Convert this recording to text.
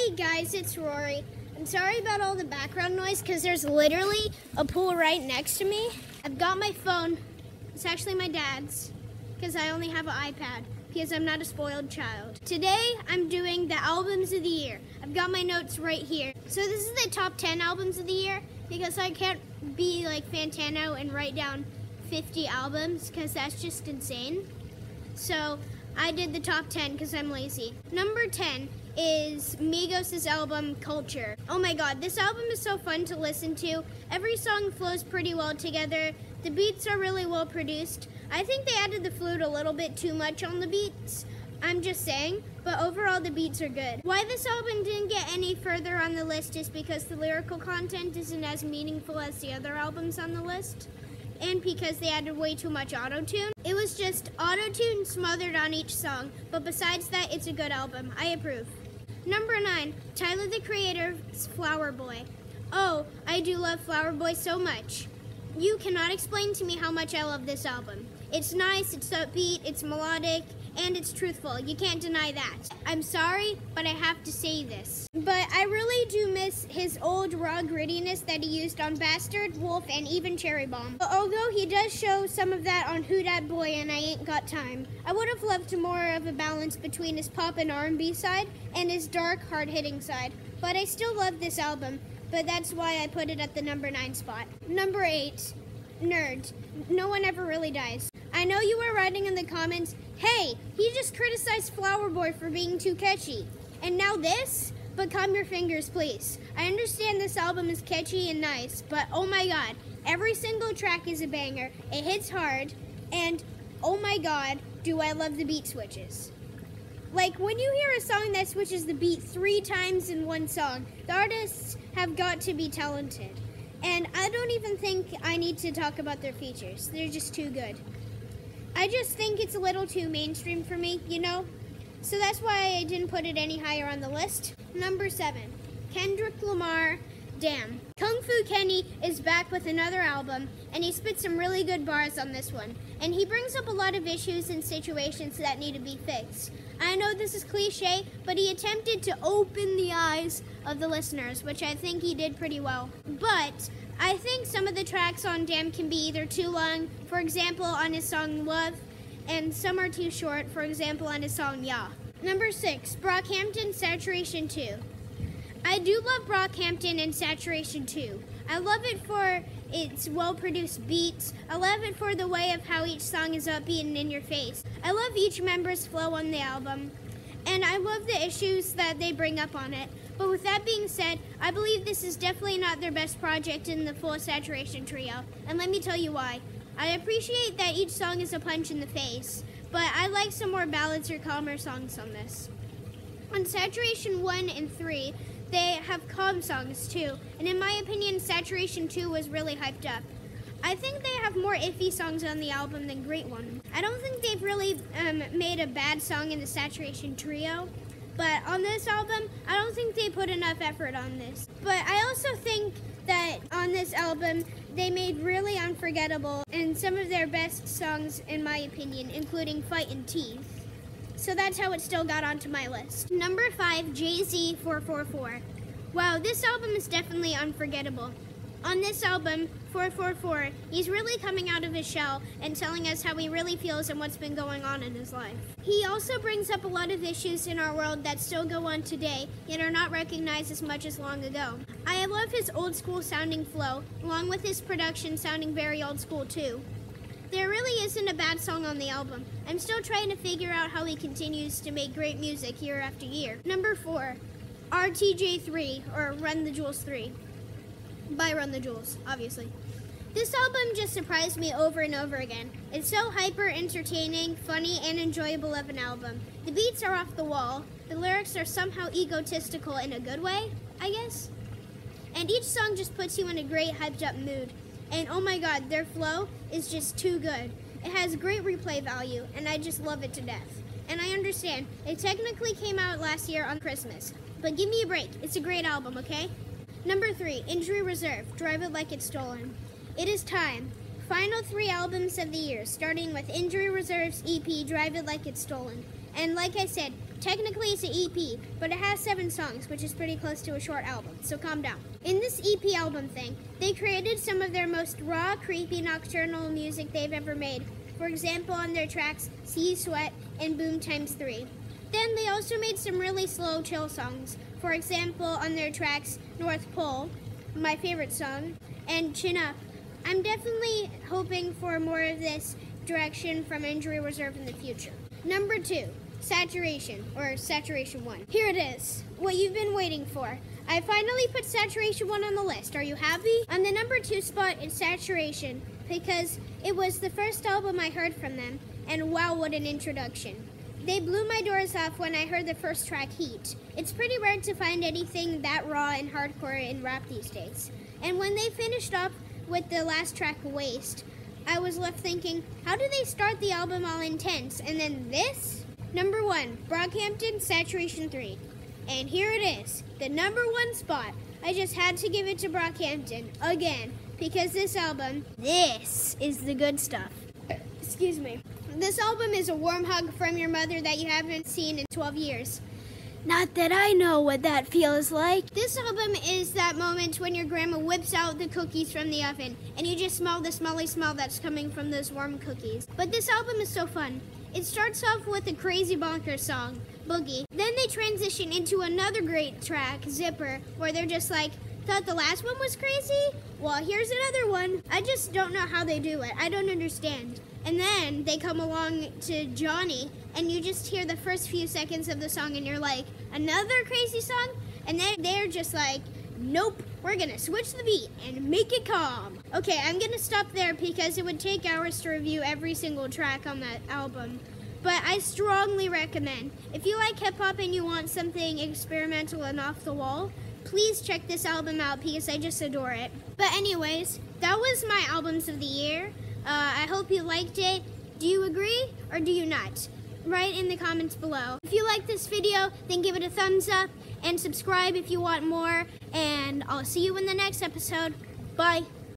Hey guys, it's Rory. I'm sorry about all the background noise because there's literally a pool right next to me. I've got my phone. It's actually my dad's because I only have an iPad because I'm not a spoiled child. Today, I'm doing the albums of the year. I've got my notes right here. So this is the top 10 albums of the year because I can't be like Fantano and write down 50 albums because that's just insane. So I did the top 10 because I'm lazy. Number 10 is Migos' album, Culture. Oh my god, this album is so fun to listen to. Every song flows pretty well together. The beats are really well produced. I think they added the flute a little bit too much on the beats. I'm just saying, but overall the beats are good. Why this album didn't get any further on the list is because the lyrical content isn't as meaningful as the other albums on the list, and because they added way too much auto-tune. It was just auto-tune smothered on each song, but besides that, it's a good album. I approve. Number 9, Tyler the Creator's Flower Boy. Oh, I do love Flower Boy so much. You cannot explain to me how much I love this album. It's nice, it's upbeat, it's melodic, and it's truthful. You can't deny that. I'm sorry, but I have to say this. But I really do miss his old raw grittiness that he used on Bastard, Wolf, and even Cherry Bomb. But although he does show some of that on Who Dat Boy and I Ain't Got Time, I would have loved more of a balance between his pop and R&B side and his dark, hard-hitting side. But I still love this album, but that's why I put it at the number 9 spot. Number 8, Nerd. No One Ever Really Dies. I know you were writing in the comments, hey, he just criticized Flower Boy for being too catchy. And now this? But calm your fingers, please. I understand this album is catchy and nice, but oh my god, every single track is a banger. It hits hard, and oh my god, do I love the beat switches. Like, when you hear a song that switches the beat 3 times in one song, the artists have got to be talented. And I don't even think I need to talk about their features. They're just too good. I just think it's a little too mainstream for me, you know? So that's why I didn't put it any higher on the list. Number 7, Kendrick Lamar, Damn. Kung Fu Kenny is back with another album, and he spits some really good bars on this one. And he brings up a lot of issues and situations that need to be fixed. I know this is cliche, but he attempted to open the eyes of the listeners, which I think he did pretty well. But I think some of the tracks on Damn can be either too long, for example on his song Love, and some are too short, for example on his song Yeah. Number 6, Brockhampton, Saturation 2. I do love Brockhampton and Saturation 2. I love it for its well-produced beats. I love it for the way of how each song is upbeat and in your face. I love each member's flow on the album, and I love the issues that they bring up on it. But with that being said, I believe this is definitely not their best project in the full Saturation trio, and let me tell you why. I appreciate that each song is a punch in the face, but I like some more ballads or calmer songs on this. On Saturation 1 and 3, they have calm songs too, and in my opinion, Saturation 2 was really hyped up. I think they have more iffy songs on the album than great ones. I don't think they've really made a bad song in the Saturation trio, but on this album, I don't think they put enough effort on this. But I also think that on this album, they made really unforgettable and some of their best songs in my opinion, including Fight and Teeth. So that's how it still got onto my list. Number 5, Jay-Z 444. Wow, this album is definitely unforgettable. On this album, 444, he's really coming out of his shell and telling us how he really feels and what's been going on in his life. He also brings up a lot of issues in our world that still go on today, yet are not recognized as much as long ago. I love his old school sounding flow, along with his production sounding very old school too. There really isn't a bad song on the album. I'm still trying to figure out how he continues to make great music year after year. Number 4, RTJ3, or Run the Jewels 3. By Run the Jewels, obviously. This album just surprised me over and over again. It's so hyper entertaining, funny, and enjoyable of an album. The beats are off the wall. The lyrics are somehow egotistical in a good way, I guess. And each song just puts you in a great hyped up mood. And oh my god, their flow is just too good. It has great replay value, and I just love it to death. And I understand, it technically came out last year on Christmas. But give me a break, it's a great album, okay? Number 3, Injury Reserve, Drive It Like It's Stolen. It is time. Final 3 albums of the year, starting with Injury Reserve's EP, Drive It Like It's Stolen. And like I said, Technically it's an EP, but it has 7 songs, which is pretty close to a short album, so calm down. In this EP album thing, they created some of their most raw, creepy, nocturnal music they've ever made. For example, on their tracks, See You Sweat and Boom Times 3. Then they also made some really slow, chill songs. For example, on their tracks, North Pole, my favorite song, and Chin Up. I'm definitely hoping for more of this direction from Injury Reserve in the future. Number 2, Saturation, or Saturation 1. Here it is, what you've been waiting for. I finally put Saturation 1 on the list. Are you happy? On the number 2 spot is Saturation, because it was the first album I heard from them, and wow, what an introduction. They blew my doors off when I heard the first track, Heat. It's pretty rare to find anything that raw and hardcore in rap these days. And when they finished up with the last track, Waste, I was left thinking, how do they start the album all intense, and then this? Number 1, Brockhampton, Saturation 3. And here it is, the number 1 spot. I just had to give it to Brockhampton, again, because this album, this is the good stuff. Excuse me. This album is a warm hug from your mother that you haven't seen in 12 years. Not that I know what that feels like. This album is that moment when your grandma whips out the cookies from the oven and you just smell the smelly smell that's coming from those warm cookies. But this album is so fun. It starts off with a crazy bonkers song, Boogie. Then they transition into another great track, Zipper, where they're just like, thought the last one was crazy? Well, here's another one. I just don't know how they do it. I don't understand. And then they come along to Johnny, and you just hear the first few seconds of the song, and you're like, another crazy song? And then they're just like, nope, we're gonna switch the beat and make it calm. Okay, I'm gonna stop there because it would take hours to review every single track on that album. But I strongly recommend, if you like hip-hop and you want something experimental and off the wall, please check this album out because I just adore it. But anyways, that was my albums of the year. I hope you liked it. Do you agree or do you not? Write in the comments below. If you like this video, then give it a thumbs up and subscribe if you want more. And I'll see you in the next episode. Bye.